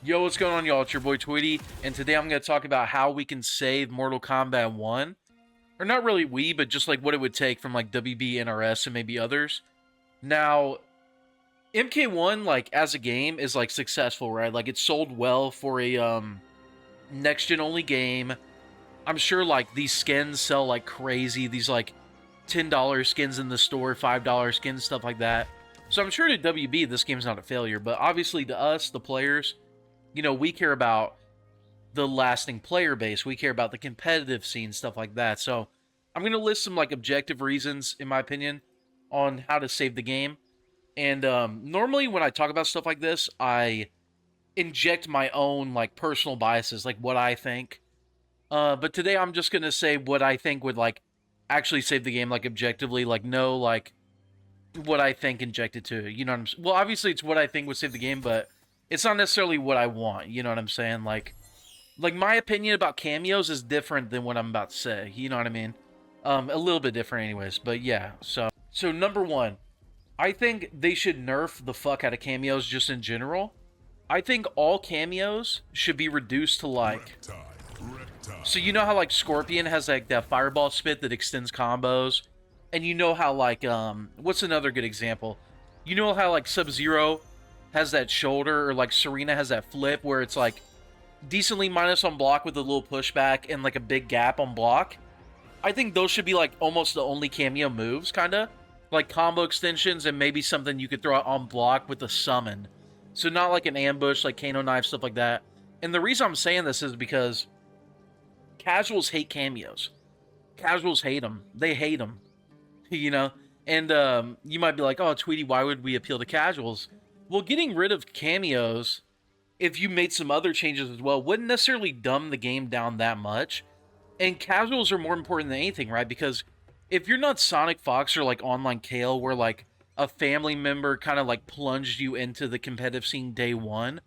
Yo, what's going on, y'all? It's your boy Tweedy, and today I'm going to talk about how we can save Mortal Kombat 1. Or not really we, but just like what it would take from like WB, NRS, and maybe others. Now, MK1, like, as a game, is like successful, right? Like, it sold well for a next-gen only game. I'm sure like these skins sell like crazy, these like $10 skins in the store, $5 skins, stuff like that. So I'm sure to WB, this game's not a failure, but obviously to us, the players, we care about the lasting player base. We care about the competitive scene, stuff like that. So I'm going to list some like objective reasons, in my opinion, on how to save the game. And normally when I talk about stuff like this, I inject my own like personal biases, like what I think. But today I'm just going to say what I think would like actually save the game, like objectively, like no, like what I think injected to it. You know what I'm saying? Well, obviously it's what I think would save the game, but it's not necessarily what I want. You know what I'm saying? Like my opinion about cameos is different than what I'm about to say. You know what I mean? A little bit different, anyways. But yeah. So number one, I think they should nerf the fuck out of cameos just in general. I think all cameos should be reduced to like. So you know how like Scorpion has like that fireball spit that extends combos, and you know how like what's another good example? You know how like Sub-Zero has that shoulder, or like Serena has that flip where it's like decently minus on block with a little pushback and like a big gap on block. I think those should be like almost the only cameo moves, kinda. Like combo extensions and maybe something you could throw out on block with a summon. So not like an ambush, like Kano knife, stuff like that. And the reason I'm saying this is because casuals hate cameos. Casuals hate them. They hate them. You know? And you might be like, oh, Tweety, why would we appeal to casuals? Well, getting rid of cameos, if you made some other changes as well, wouldn't necessarily dumb the game down that much. And casuals are more important than anything, right? Because if you're not Sonic Fox or like Online Kale, where like a family member kind of like plunged you into the competitive scene day one,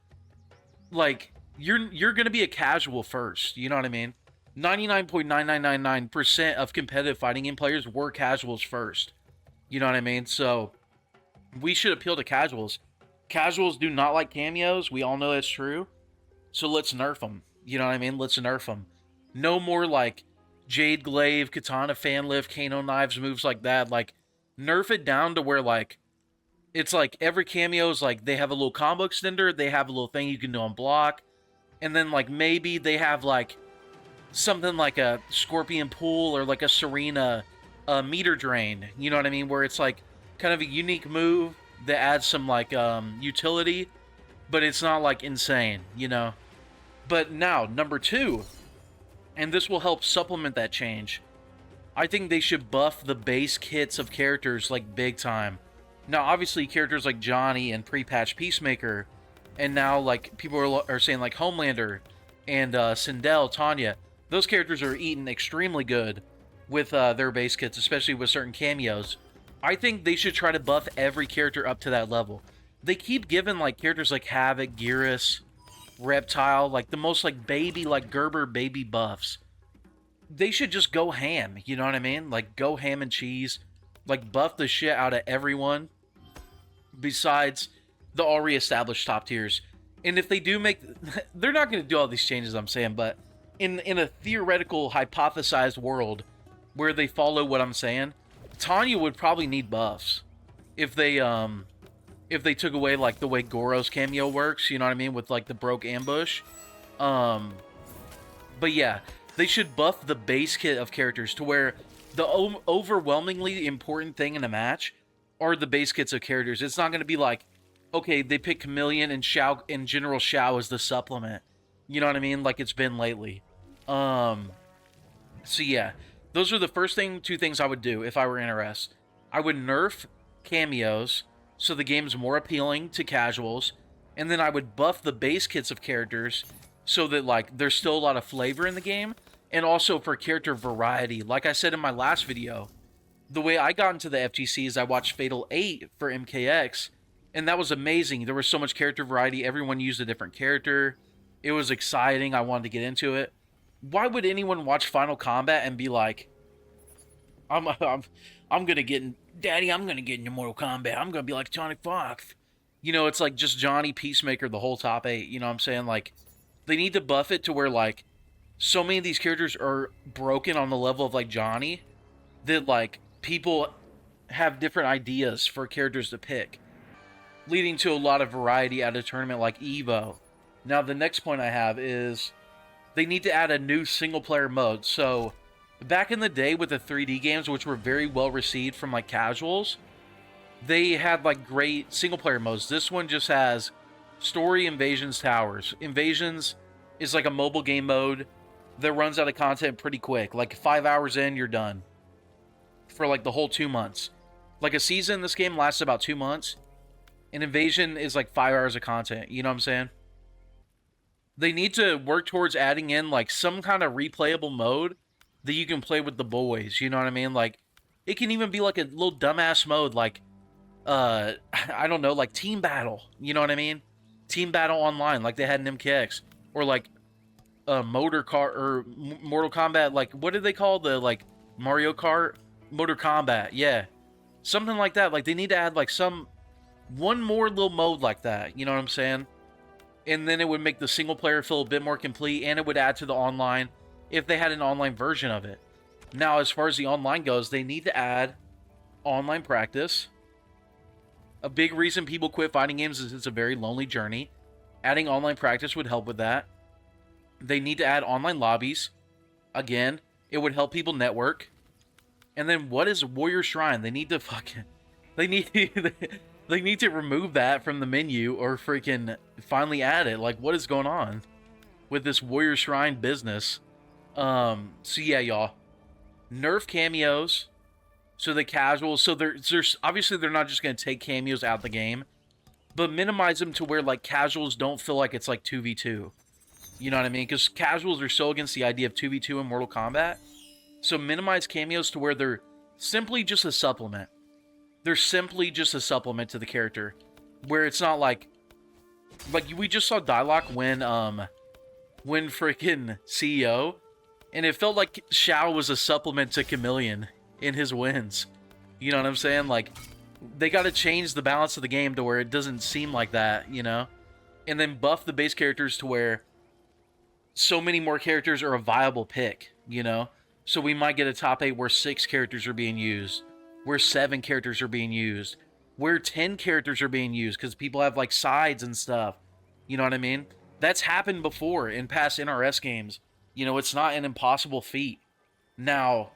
like you're gonna be a casual first. You know what I mean? 99.9999% of competitive fighting game players were casuals first. You know what I mean? So we should appeal to casuals. Casuals do not like cameos. We all know that's true. So let's nerf them. You know what I mean? Let's nerf them. No more like Jade Glaive, Katana fan lift, Kano knives, moves like that. Like nerf it down to where like it's like every cameo is like they have a little combo extender, they have a little thing you can do on block, and then like maybe they have like something like a Scorpion Pool or like a Serena meter drain. You know what I mean? Where it's like kind of a unique move that adds some like utility, but it's not like insane, you know. But now number two, and this will help supplement that change. I think they should buff the base kits of characters like big time. Now, obviously, characters like Johnny and pre-patch Peacemaker, and now like people are saying like Homelander and Sindel, Tanya, those characters are eaten extremely good with their base kits, especially with certain cameos. I think they should try to buff every character up to that level. They keep giving like characters like Havoc, Gearus, Reptile, like the most like baby, like Gerber baby buffs. They should just go ham, you know what I mean? Like go ham and cheese, like buff the shit out of everyone besides the already established top tiers. And if they do make, they're not going to do all these changes I'm saying, but in a theoretical hypothesized world where they follow what I'm saying, Tanya would probably need buffs if they took away like the way Goro's cameo works, you know what I mean, with like the broke ambush. But yeah, they should buff the base kit of characters to where the overwhelmingly important thing in a match are the base kits of characters. It's not going to be like, okay, they pick Chameleon and Shao and General Shao as the supplement. You know what I mean? Like it's been lately. So yeah, those are the first two things I would do if I were NRS. I would nerf cameos so the game's more appealing to casuals, and then I would buff the base kits of characters so that like there's still a lot of flavor in the game, and also for character variety. Like I said in my last video, the way I got into the FGC is I watched Fatal 8 for MKX, and that was amazing. There was so much character variety. Everyone used a different character. It was exciting. I wanted to get into it. Why would anyone watch Final Kombat and be like, I'm gonna get in, Daddy, I'm gonna get into Mortal Kombat. I'm gonna be like Sonic Fox. You know, it's like just Johnny Peacemaker the whole top 8. You know what I'm saying? Like, they need to buff it to where, like, so many of these characters are broken on the level of, like, Johnny that, like, people have different ideas for characters to pick, leading to a lot of variety at a tournament like EVO. Now, the next point I have is they need to add a new single-player mode. So, back in the day with the 3D games, which were very well received from, like, casuals, they had, like, great single-player modes. This one just has Story, Invasions, Towers. Invasions is, like, a mobile game mode that runs out of content pretty quick. Like, 5 hours in, you're done. For, like, the whole 2 months. Like, a season in this game lasts about 2 months. And Invasion is, like, 5 hours of content. You know what I'm saying? They need to work towards adding in, like, some kind of replayable mode that you can play with the boys. You know what I mean? Like, it can even be, like, a little dumbass mode, like, I don't know, like, Team Battle. You know what I mean? Team Battle Online, like they had in MKX. Or, like, Motor Kart, or Mortal Kombat, like, what did they call the, like, Mario Kart? Motor Combat, yeah. Something like that. Like, they need to add, like, one more little mode like that. You know what I'm saying? And then it would make the single player feel a bit more complete, and it would add to the online if they had an online version of it. Now, as far as the online goes, they need to add online practice. A big reason people quit fighting games is it's a very lonely journey. Adding online practice would help with that. They need to add online lobbies. Again, it would help people network. And then what is Warrior Shrine? They need to fucking... They need to remove that from the menu or freaking finally add it. Like, what is going on with this Warrior Shrine business? So yeah, y'all. Nerf cameos. So the casuals... So there's obviously they're not just going to take cameos out of the game. But minimize them to where, like, casuals don't feel like it's, like, 2v2. You know what I mean? Because casuals are so against the idea of 2v2 in Mortal Kombat. So minimize cameos to where they're simply just a supplement. They're simply just a supplement to the character. Where it's not like we just saw Dialogue win freaking CEO. And it felt like Shao was a supplement to Chameleon in his wins. You know what I'm saying? Like, they got to change the balance of the game to where it doesn't seem like that, you know? And then buff the base characters to where so many more characters are a viable pick, you know? So we might get a top 8 where 6 characters are being used, where 7 characters are being used, where 10 characters are being used because people have, like, sides and stuff. You know what I mean? That's happened before in past NRS games. You know, it's not an impossible feat. Now,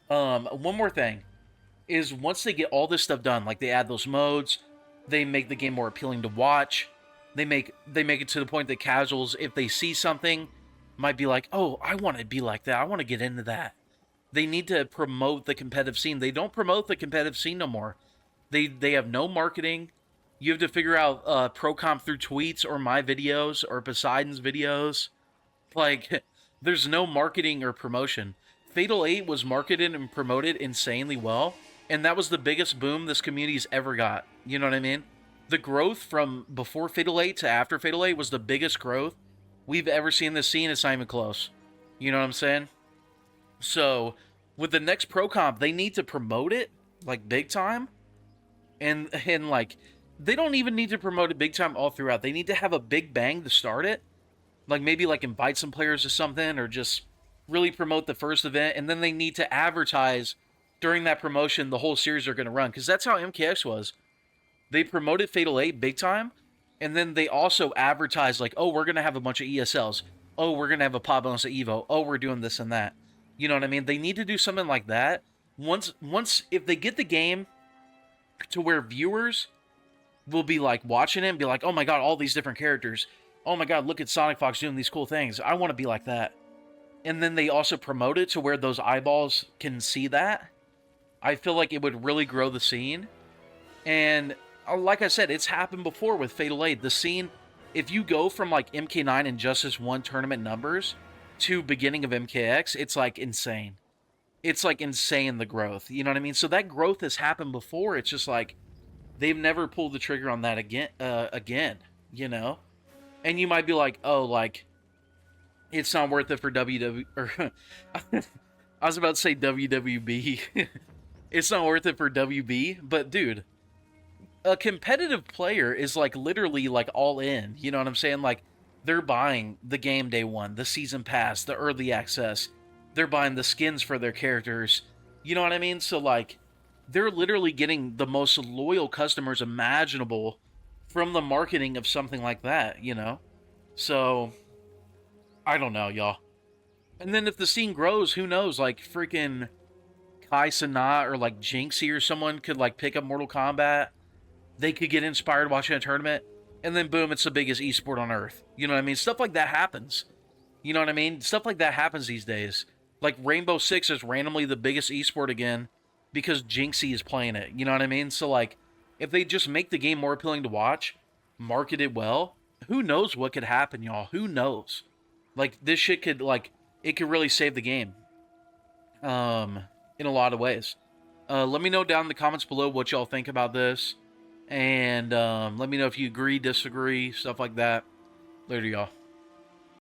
one more thing is once they get all this stuff done, like they add those modes, they make the game more appealing to watch, they make it to the point that casuals, if they see something, might be like, oh, I want to be like that. I want to get into that. They need to promote the competitive scene. They don't promote the competitive scene no more. They have no marketing. You have to figure out pro comp through tweets or my videos or Poseidon's videos. Like, there's no marketing or promotion. Fatal 8 was marketed and promoted insanely well, and that was the biggest boom this community's ever got. You know what I mean? The growth from before Fatal 8 to after Fatal 8 was the biggest growth we've ever seen this scene. It's not even close. You know what I'm saying? So, with the next pro comp, they need to promote it, like, big time. And like, they don't even need to promote it big time all throughout. They need to have a big bang to start it. Like, maybe, like, invite some players or something, or just really promote the first event. And then they need to advertise during that promotion the whole series are going to run. Because that's how MKX was. They promoted Fatal 8 big time. And then they also advertised, like, oh, we're going to have a bunch of ESLs. Oh, we're going to have a pop bonus at EVO. Oh, we're doing this and that. You know what I mean? They need to do something like that. Once, if they get the game to where viewers will be, like, watching it and be like, oh my god, all these different characters. Oh my god, look at Sonic Fox doing these cool things. I want to be like that. And then they also promote it to where those eyeballs can see that. I feel like it would really grow the scene. And like I said, it's happened before with Fatal 8. The scene, if you go from, like, MK9 and Justice 1 tournament numbers to beginning of MKX, it's, like, insane. It's, like, insane, the growth. You know what I mean? So that growth has happened before. It's just, like, they've never pulled the trigger on that again, you know? And you might be like, oh, like, it's not worth it for WW... Or, I was about to say WWB. It's not worth it for WB. But, dude, a competitive player is like literally like all in. You know what I'm saying? Like they're buying the game day one, the season pass, the early access. They're buying the skins for their characters. You know what I mean? So like they're literally getting the most loyal customers imaginable from the marketing of something like that, you know? So I don't know, y'all. And then if the scene grows, who knows? Like freaking Kai Sanat or like Jinxie or someone could like pick up Mortal Kombat. They could get inspired watching a tournament, and then boom, it's the biggest esport on earth. You know what I mean? Stuff like that happens. You know what I mean? Stuff like that happens these days. Like Rainbow Six is randomly the biggest esport again because Jinxie is playing it. You know what I mean? So like, if they just make the game more appealing to watch, market it well, who knows what could happen, y'all? Who knows? Like this shit could like it could really save the game. In a lot of ways. Let me know down in the comments below what y'all think about this. And let me know if you agree, disagree, stuff like that. Later, y'all.